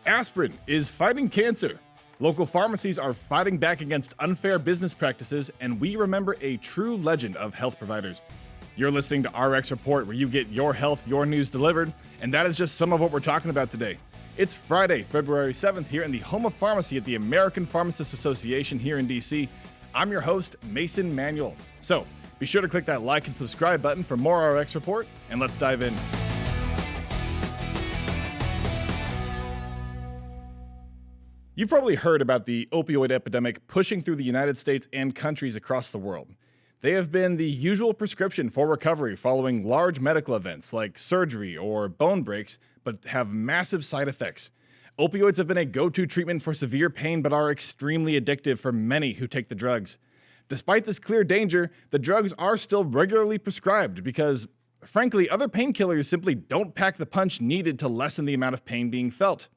Aspirin is fighting cancer. Local pharmacies are fighting back against unfair business practices, and we remember a true legend of health providers. You're listening to RX Report, where you get your health, your news delivered, and that is just some of what we're talking about today. It's Friday, February 7th, here in the home of pharmacy at the American Pharmacists Association here in DC. I'm your host, Manuel. So, be sure to click that like and subscribe button for more RX Report, and let's dive in. You've probably heard about the opioid epidemic pushing through the United States and countries across the world. They have been the usual prescription for recovery following large medical events like surgery or bone breaks, but have massive side effects. Opioids have been a go-to treatment for severe pain, but are extremely addictive for many who take the drugs. Despite this clear danger, the drugs are still regularly prescribed because, frankly, other painkillers simply don't pack the punch needed to lessen the amount of pain being felt.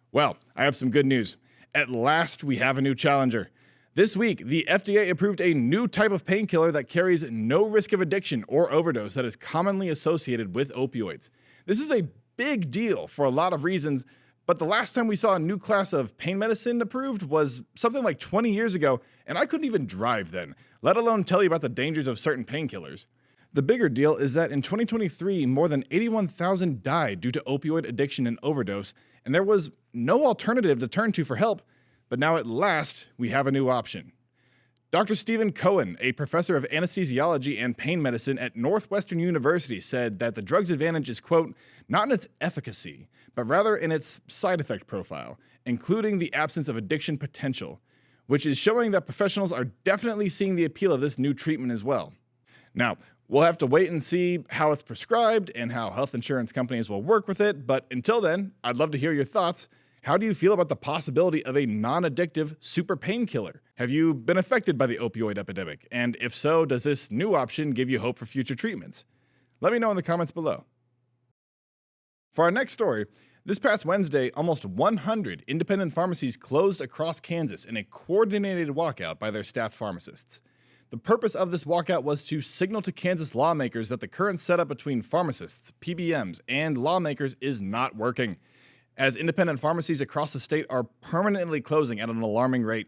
Well, I have some good news. At last, we have a new challenger. This week, the FDA approved a new type of painkiller that carries no risk of addiction or overdose that is commonly associated with opioids. This is a big deal for a lot of reasons, but the last time we saw a new class of pain medicine approved was something like 20 years ago, and I couldn't even drive then, let alone tell you about the dangers of certain painkillers. The bigger deal is that in 2023, more than 81,000 died due to opioid addiction and overdose, and there was no alternative to turn to for help, but now at last, we have a new option. Dr. Stephen Cohen, a professor of anesthesiology and pain medicine at Northwestern University, said that the drug's advantage is, quote, not in its efficacy, but rather in its side effect profile, including the absence of addiction potential, which is showing that professionals are definitely seeing the appeal of this new treatment as well. Now, we'll have to wait and see how it's prescribed and how health insurance companies will work with it, but until then, I'd love to hear your thoughts. How do you feel about the possibility of a non-addictive super painkiller? Have you been affected by the opioid epidemic? And if so, does this new option give you hope for future treatments? Let me know in the comments below. For our next story, this past Wednesday, almost 100 independent pharmacies closed across Kansas in a coordinated walkout by their staff pharmacists. The purpose of this walkout was to signal to Kansas lawmakers that the current setup between pharmacists, PBMs, and lawmakers is not working, as independent pharmacies across the state are permanently closing at an alarming rate.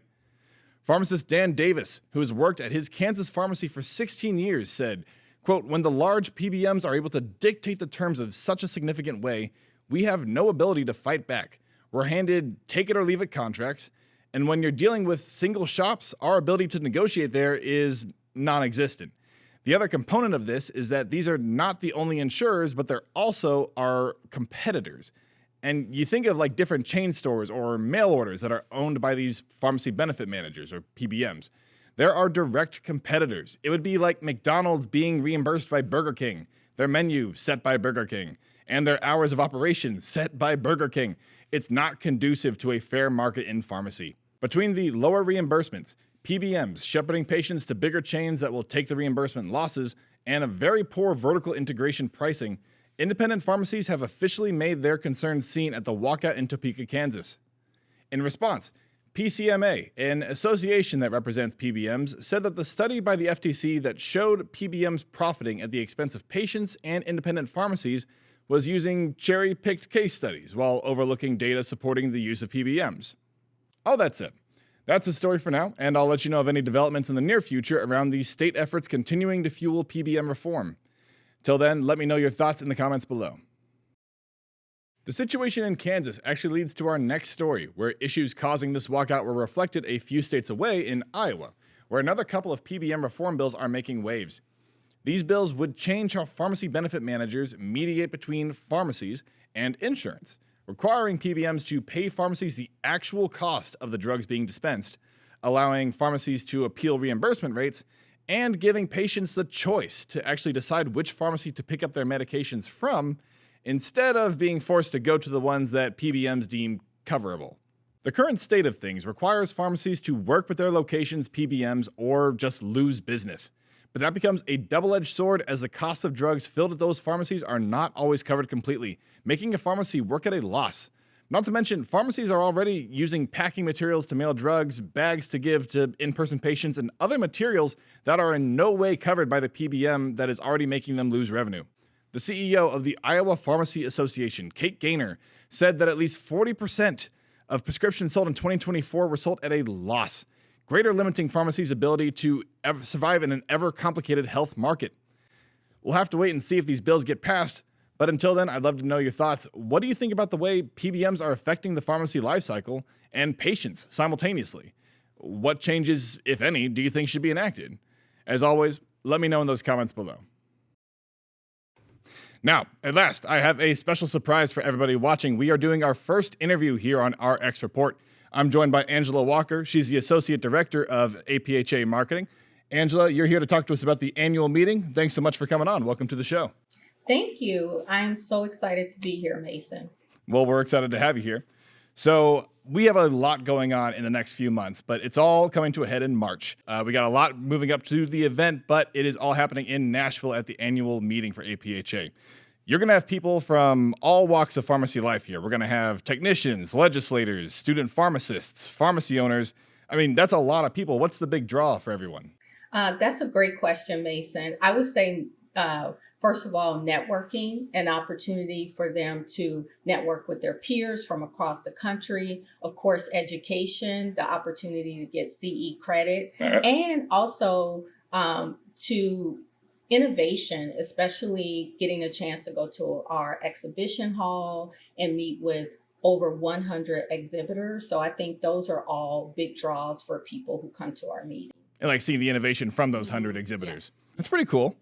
Pharmacist Dan Davis, who has worked at his Kansas pharmacy for 16 years, said, quote, when the large PBMs are able to dictate the terms of such a significant way, we have no ability to fight back. We're handed take-it-or-leave-it contracts, and when you're dealing with single shops, our ability to negotiate there is non-existent. The other component of this is that these are not the only insurers, but they're also our competitors. And you think of like different chain stores or mail orders that are owned by these pharmacy benefit managers or PBMs. There are direct competitors. It would be like McDonald's being reimbursed by Burger King, their menu set by Burger King, and their hours of operation set by Burger King. It's not conducive to a fair market in pharmacy. Between the lower reimbursements, PBMs shepherding patients to bigger chains that will take the reimbursement losses, and a very poor vertical integration pricing, independent pharmacies have officially made their concerns seen at the walkout in Topeka, Kansas. In response, PCMA, an association that represents PBMs, said that the study by the FTC that showed PBMs profiting at the expense of patients and independent pharmacies was using cherry-picked case studies while overlooking data supporting the use of PBMs. Oh, that's it. That's the story for now, and I'll let you know of any developments in the near future around these state efforts continuing to fuel PBM reform. Till then, let me know your thoughts in the comments below. The situation in Kansas actually leads to our next story, where issues causing this walkout were reflected a few states away in Iowa, where another couple of PBM reform bills are making waves. These bills would change how pharmacy benefit managers mediate between pharmacies and insurance, requiring PBMs to pay pharmacies the actual cost of the drugs being dispensed, allowing pharmacies to appeal reimbursement rates, and giving patients the choice to actually decide which pharmacy to pick up their medications from, instead of being forced to go to the ones that PBMs deem coverable. The current state of things requires pharmacies to work with their locations' PBMs or just lose business. But that becomes a double-edged sword, as the cost of drugs filled at those pharmacies are not always covered completely, making a pharmacy work at a loss. Not to mention, pharmacies are already using packing materials to mail drugs, bags to give to in-person patients, and other materials that are in no way covered by the PBM that is already making them lose revenue. The CEO of the Iowa Pharmacy Association, Kate Gaynor, said that at least 40% of prescriptions sold in 2024 were sold at a loss, greater limiting pharmacies' ability to survive in an ever-complicated health market. We'll have to wait and see if these bills get passed, but until then, I'd love to know your thoughts. What do you think about the way PBMs are affecting the pharmacy life cycle and patients simultaneously? What changes, if any, do you think should be enacted? As always, let me know in those comments below. Now, at last, I have a special surprise for everybody watching. We are doing our first interview here on RX Report. I'm joined by Angela Walker. She's the Associate Director of APhA Marketing. Angela, you're here to talk to us about the annual meeting. Thanks so much for coming on. Welcome to the show. Thank you. I am so excited to be here, Mason. Well, we're excited to have you here. So we have a lot going on in the next few months, but it's all coming to a head in March. We got a lot moving up to the event, but it is all happening in Nashville at the annual meeting for APhA. You're going to have people from all walks of pharmacy life here. We're going to have technicians, legislators, student pharmacists, pharmacy owners. I mean, that's a lot of people. What's the big draw for everyone? That's a great question, Mason. I would say, first of all, networking, an opportunity for them to network with their peers from across the country. Of course, education, the opportunity to get CE credit, and also to innovation, especially getting a chance to go to our exhibition hall and meet with over 100 exhibitors. So I think those are all big draws for people who come to our meeting. And like seeing the innovation from those 100 exhibitors. Yes. That's pretty cool.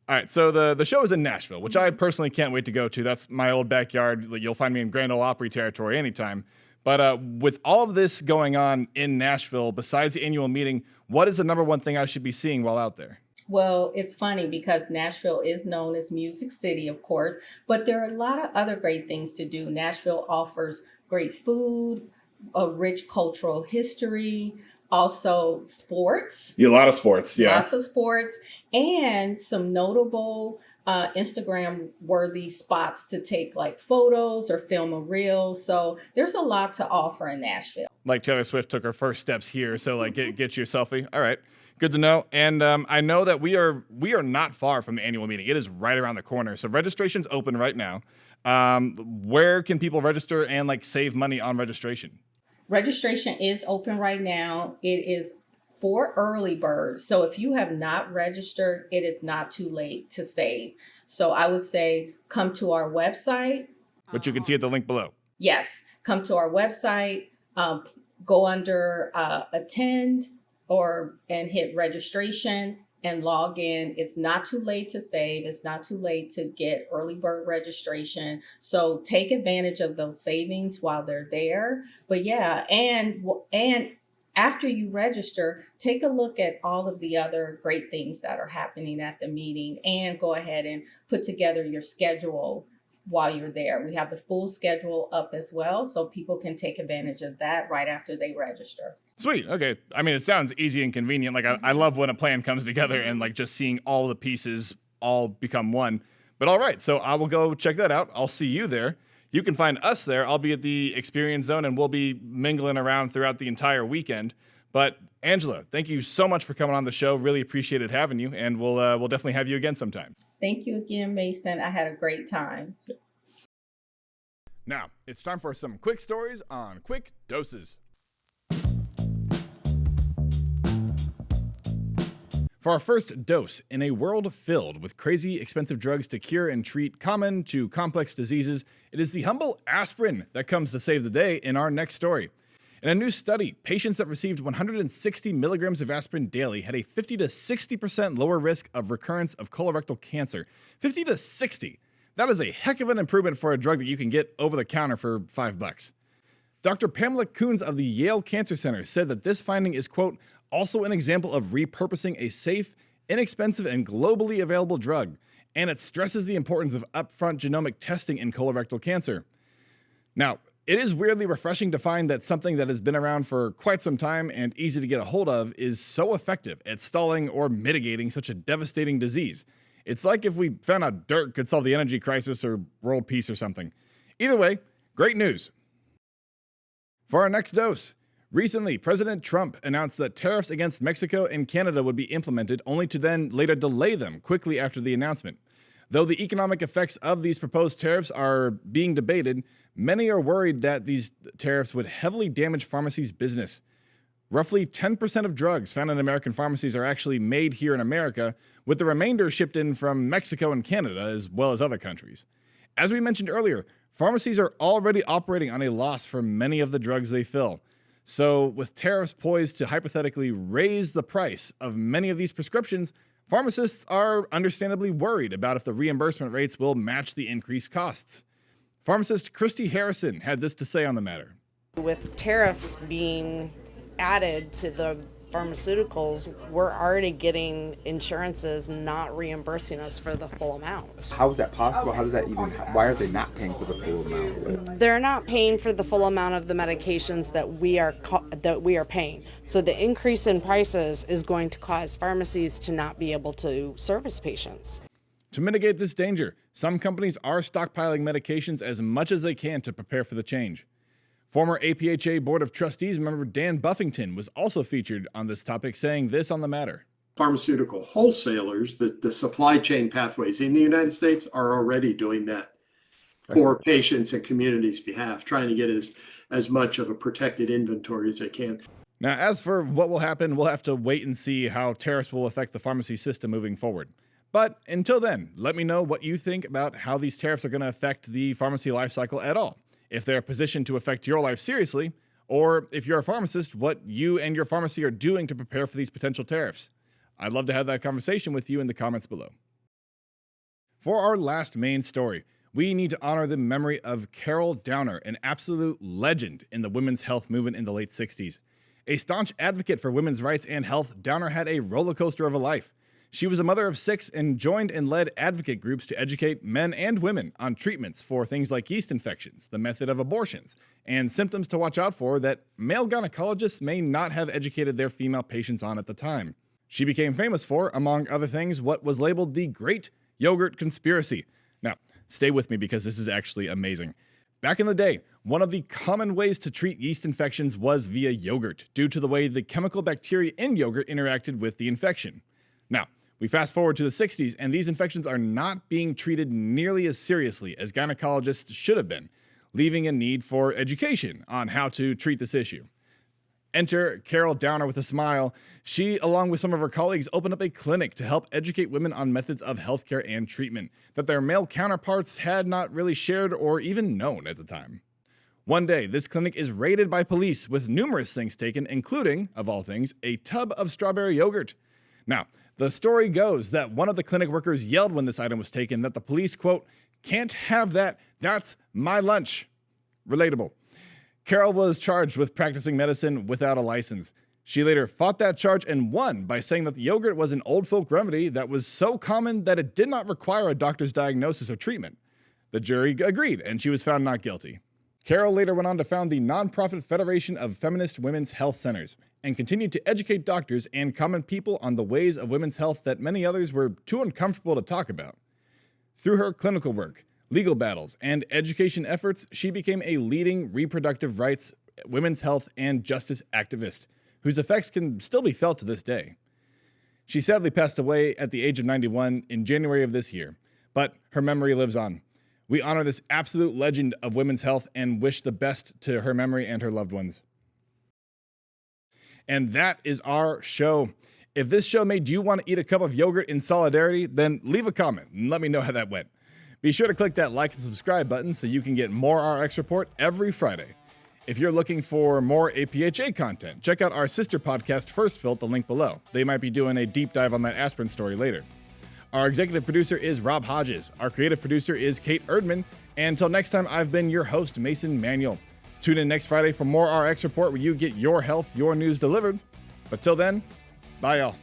All right, so the show is in Nashville, which I personally can't wait to go to. That's my old backyard. You'll find me in Grand Ole Opry territory anytime. But with all of this going on in Nashville, besides the annual meeting, what is the number one thing I should be seeing while out there? Well, it's funny because Nashville is known as Music City, of course, but there are a lot of other great things to do. Nashville offers great food, a rich cultural history, also sports. Yeah, a lot of sports, yeah. Lots of sports, and some notable Instagram-worthy spots to take like photos or film a reel. So there's a lot to offer in Nashville. Like Taylor Swift took her first steps here, so like get you a selfie. All right. Good to know. And I know that we are not far from the annual meeting. It is right around the corner. So registration's open right now. Where can people register and like save money on registration? Registration is open right now. It is for early birds. So if you have not registered, it is not too late to save. So I would say come to our website. Which you can see at the link below. Yes. Come to our website, go under attend, and hit registration and log in. It's not too late to save. It's not too late to get early bird registration. So take advantage of those savings while they're there. But yeah, and after you register, take a look at all of the other great things that are happening at the meeting and go ahead and put together your schedule while you're there. We have the full schedule up as well, so people can take advantage of that right after they register. Sweet. Okay. I mean, it sounds easy and convenient. Like I love when a plan comes together and like just seeing all the pieces all become one. But all right, so I will go check that out. I'll see you there. You can find us there. I'll be at the Experience Zone and we'll be mingling around throughout the entire weekend. But Angela, thank you so much for coming on the show. Really appreciated having you, and we'll definitely have you again sometime. Thank you again, Mason. I had a great time. Now, it's time for some quick stories on quick doses. For our first dose, in a world filled with crazy expensive drugs to cure and treat common to complex diseases, it is the humble aspirin that comes to save the day in our next story. In a new study, patients that received 160 milligrams of aspirin daily had a 50 to 60% lower risk of recurrence of colorectal cancer. 50 to 60. That is a heck of an improvement for a drug that you can get over the counter for $5. Dr. Pamela Coons of the Yale Cancer Center said that this finding is, quote, also an example of repurposing a safe, inexpensive, and globally available drug, and it stresses the importance of upfront genomic testing in colorectal cancer. Now, it is weirdly refreshing to find that something that has been around for quite some time and easy to get a hold of is so effective at stalling or mitigating such a devastating disease. It's like if we found out dirt could solve the energy crisis or world peace or something. Either way, great news. For our next dose, recently, President Trump announced that tariffs against Mexico and Canada would be implemented, only to then later delay them quickly after the announcement. Though the economic effects of these proposed tariffs are being debated, many are worried that these tariffs would heavily damage pharmacies' business. Roughly 10% of drugs found in American pharmacies are actually made here in America, with the remainder shipped in from Mexico and Canada, as well as other countries. As we mentioned earlier, pharmacies are already operating on a loss for many of the drugs they fill. So, with tariffs poised to hypothetically raise the price of many of these prescriptions, pharmacists are understandably worried about if the reimbursement rates will match the increased costs. Pharmacist Christy Harrison had this to say on the matter. With tariffs being added to the pharmaceuticals, we're already getting insurances not reimbursing us for the full amount. How is that possible? How does that even, why are they not paying for the full amount? They're not paying for the full amount of the medications that we are paying. So the increase in prices is going to cause pharmacies to not be able to service patients. To mitigate this danger, some companies are stockpiling medications as much as they can to prepare for the change. Former APhA Board of Trustees member Dan Buffington was also featured on this topic, saying this on the matter. Pharmaceutical wholesalers, the supply chain pathways in the United States are already doing that for patients and communities' behalf, trying to get as much of a protected inventory as they can. Now, as for what will happen, we'll have to wait and see how tariffs will affect the pharmacy system moving forward. But until then, let me know what you think about how these tariffs are going to affect the pharmacy life cycle at all. If they're positioned to affect your life seriously, or if you're a pharmacist, what you and your pharmacy are doing to prepare for these potential tariffs. I'd love to have that conversation with you in the comments below. For our last main story, we need to honor the memory of Carol Downer, an absolute legend in the women's health movement in the late 60s. A staunch advocate for women's rights and health, Downer had a roller coaster of a life. She was a mother of 6 and joined and led advocate groups to educate men and women on treatments for things like yeast infections, the method of abortions, and symptoms to watch out for that male gynecologists may not have educated their female patients on at the time. She became famous for, among other things, what was labeled the Great Yogurt Conspiracy. Now, stay with me because this is actually amazing. Back in the day, one of the common ways to treat yeast infections was via yogurt, due to the way the chemical bacteria in yogurt interacted with the infection. Now, we fast forward to the 60s, and these infections are not being treated nearly as seriously as gynecologists should have been, leaving a need for education on how to treat this issue. Enter Carol Downer with a smile. She, along with some of her colleagues, opened up a clinic to help educate women on methods of healthcare and treatment that their male counterparts had not really shared or even known at the time. One day, this clinic is raided by police with numerous things taken, including, of all things, a tub of strawberry yogurt. Now, the story goes that one of the clinic workers yelled when this item was taken that the police, quote, "Can't have that, that's my lunch." Relatable. Carol was charged with practicing medicine without a license. She later fought that charge and won by saying that the yogurt was an old folk remedy that was so common that it did not require a doctor's diagnosis or treatment. The jury agreed, and she was found not guilty. Carol later went on to found the nonprofit Federation of Feminist Women's Health Centers and continued to educate doctors and common people on the ways of women's health that many others were too uncomfortable to talk about. Through her clinical work, legal battles, and education efforts, she became a leading reproductive rights, women's health, and justice activist, whose effects can still be felt to this day. She sadly passed away at the age of 91 in January of this year, but her memory lives on. We honor this absolute legend of women's health and wish the best to her memory and her loved ones. And that is our show. If this show made you want to eat a cup of yogurt in solidarity, then leave a comment and let me know how that went. Be sure to click that like and subscribe button so you can get more RX Report every Friday. If you're looking for more APhA content, check out our sister podcast, First Fill, the link below. They might be doing a deep dive on that aspirin story later. Our executive producer is Rob Hodges. Our creative producer is Kate Erdmann. And until next time, I've been your host, Mason Manuel. Tune in next Friday for more RX Report where you get your health, your news delivered. But till then, bye y'all.